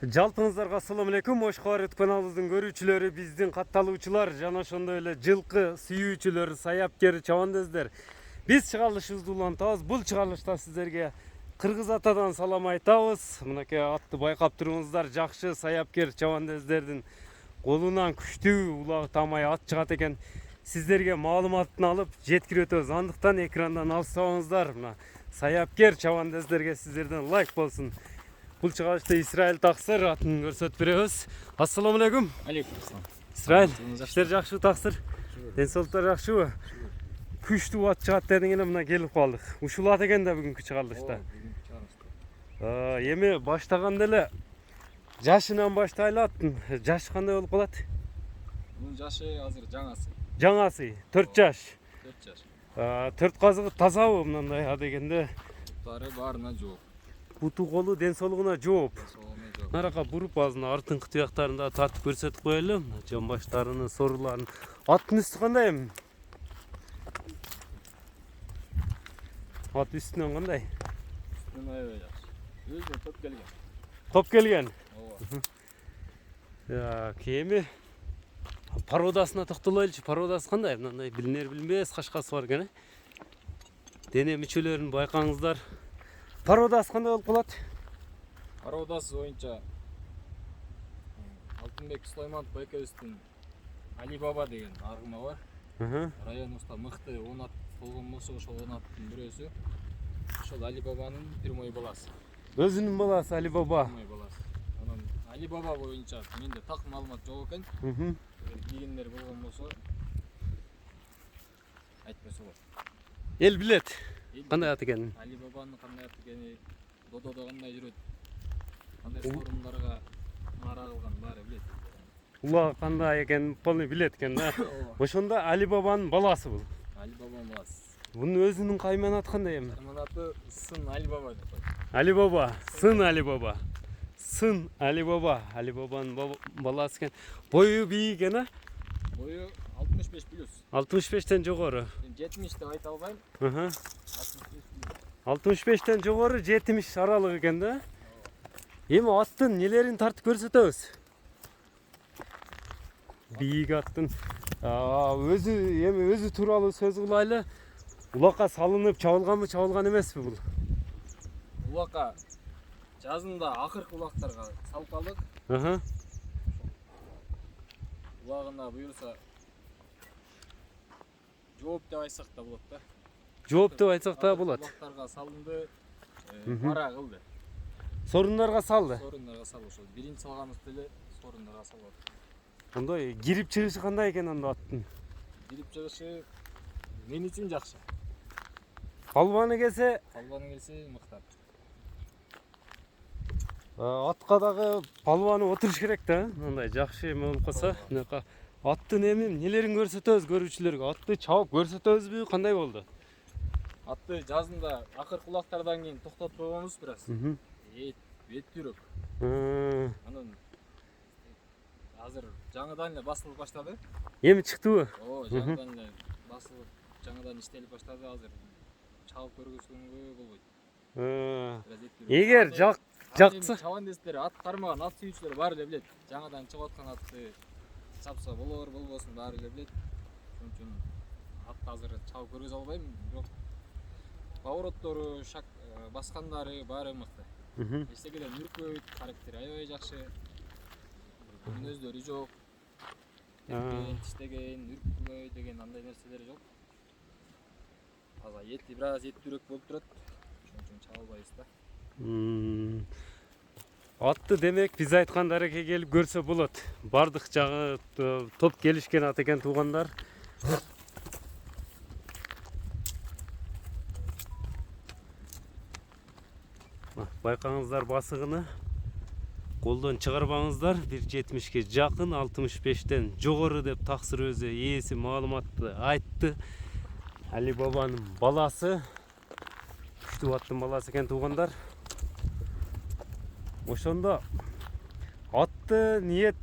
Жалпыңыздарга assalamu алейкум. Ош кабар каналыбыздын көрүүчүлөрү, биздин катталуучулар жана ошондой эле жылкы сүйүүчүлөр, саяпкер чабандездер. Биз чыгарылышыбызды улантабыз. Бул чыгарылышта сиздерге кыргыз атадан салам айтабыз. Мынакей атты байкап туруңуздар. Жакшы саяпкер чабандездердин колунан күчтүү улагы тамай ат чыгат экен. Сиздерге маалыматын алып жеткирип өтөбүз. Андыктан экрандан алсаңыздар, мына саяпкер чабандездерге сиздерден лайк болсун. Бұл чыгарышта Исраил Таксыр атын көрсөтүп беребиз. Ассаламу алейкум. Алейкум ассалам. Исраил, иштер жакшы Таксыр? Денсаулыктар жакшыбы? Күчтүү ат чыгат дедиңер, мына келип калдык. Ушул ат экен да бүгүнкү чыгарылышта. Эми баштаганда эле жашынан баштайлы аттын. Жашы кандай болуп калат? Бунун жашы азыр жаңасы. Жаңасы 4 жаш. 4 жаш. 4 казыгы тазабы мындай а дегенде? Бары баарына жооп. Буту колу денсаулыгына жооп. Нарака буруп азын артыңкы тыяктарында тартып көрсөтүп коелу. Жон баштарыны, соруларын. Аттын үстү кандай эми? Ат үстүнөн кандай? Үстүнөн аябай жакшы. Өзү топ келген. Топ келген. Ооба. Кеми породасына токтолойлучу. Породасы кандай? Мындай билинер билинбес кашкасы бар экен. Дене мүчөлөрүн байкаңыздар. Породасы кандай болуп калат? Породасы боюнча Алтынбек Сулайманов экөөбүздүн Али Баба деген аргыма бар. Районубузда мыкты 10 ат болгон болсо, ошол 10 аттын бирөөсү. Ошол Али Бабанын бирмой баласы. Өзүнүн баласы Али Баба. Бирмой баласы. Анан Али Баба боюнча менде так маалымат жок экен. Билгендер болгон болсо айтпаса болот. Эл билет. Кандай ат экенин? Али Бабанын кандай ат экени, дододо кандай жүрөт, кандай сорундарга мара кылган баары билет. Улагы кандай экенин полный билет экен да. Ошондо Али Бабанын баласы бул. Али Бабанын баласы. Бунун өзүнүн кайман аты кандай эми? Кайман аты Сын Али Баба деп коет. Али Баба, Сын Али Баба. Сын Али Баба, Али Бабанын баласы экен. Бою бийик экен, а? Бою 65 плюс. 65тен жогору. 70 деп айта албайм. 65тен жогору 70 аралык экен да. Эми аттын нелерин тартып көрсөтөбүз. Бийик аттын өзү тууралуу сөз кылайлы. Улакка салынып чабылганбы, чабылган эмеспи бул? Улакка жазында акыркы улактарга салпалык. Улагына буюрса жооп деп айтсак да болот да. Жооп деп айтсак да болот. Улактарга салынды, мара кылды. Сорундарга салды. Сорундарга салып ошол биринчи салганыбызда эле сорундарга салып. Ондой кирип чыгышы кандай экен анда аттын? Кирип чыгышы мен үчүн жакшы. Палбаны келсе мыктап. Атка дагы палбаны отуруш керек да. Мындай жакшы эме болуп калса, мынакай аттын эми нелерин көрсөтөбүз көрүүчүлөргө. Атты чабып көрсөтөбүзбү, кандай болду? Атты жазында акыркы улактардан кийин токтотуп койгонбуз бир аз. Бет түрөк. Анан азыр жаңыдан эле басылып баштады. Эми чыктыбы? Ооба, жаңыдан эле басылып, жаңыдан иштелип баштады. Азыр чабып көргөзгөнгө болбойт. Эгер жакса, чабандестер ат кармаган, ат сүйүүчүлөр баары эле билет. Жаңыдан чыгып аткан атты чапса болор, болбосун баары эле билет. Ошон үчүн атты азыр чабып көргөзө албайм, бирок повороттору, баскандары баары мыкты. Эчтекеден үркөйт, характери аябай жакшы. Мүнөздөрү жок. Тиштеген, үркпөй деген андай нерселери жок. Аза эти бир аз түрөк болуп турат. Ошон үчүн чаба албайбыз да. Атты демек биз айткан дарекке келип көрсө болот. Бардык жагы топ келишкен ат экен туугандар. Байкаңыздар басыгыны. Колдон чыгарбаңыздар. 1.70ке жакын, 65тен жогору деп Таксыр өзү ээси маалыматты айтты. Али Бабанын баласы. Күчтүү аттын баласы экен туугандар. Ошондо атты ниет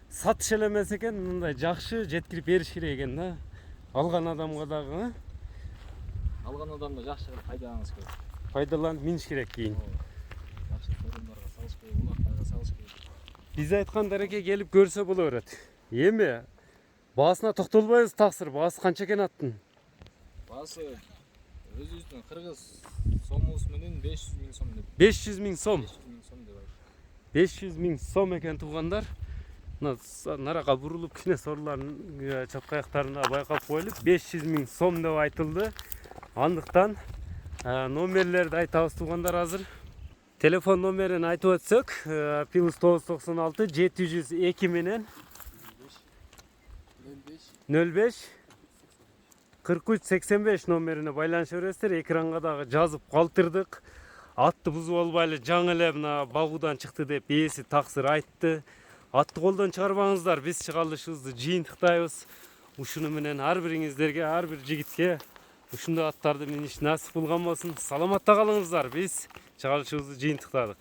сатыш эле эмес экен, мындай жакшы жеткирип бериш керек экен да. Алган адамга дагы. Алган адамда жакшы пайдаланышыбыз керек. Пайдаланып миниш керек кийин. Жакшы сорундарга салыш керек, улактарга салыш керек. Биз айткан дареке келип көрсө боло берет. Эми баасына токтолбойбуз таксыр. Баасы канча экен аттын? Баасы өзүбүздүн кыргыз сомубуз менен 500 000 сом деп. 500 000 сом. 500 000 сом деп айтты. 500 000 сом экен туугандар. Мына нарага бурулуп кичине сорлардын чатка аяктарына байкап коелуп 500 000 сом деп айтылды. Андыктан номерлерди айтабыз туугандар азыр. Телефон номерин айтып өтсөк, +996 702 менен 05 43 85 номерине байланыша бересиздер. Экранга дагы жазып калтырдык. Атты бузуп албайлы жаңы эле мына багуудан чыкты деп ээси таксыр айтты. Атты колдон чыгарбаңыздар, биз чыгарылышыбызды жыйынтыктайбыз. Ушуну менен ар бириңиздерге, ар бир жигитке ушундай аттарды миниш насип кылган болсун. Саламатта калыңыздар, биз чыгарылышыбызды жыйынтыктадык.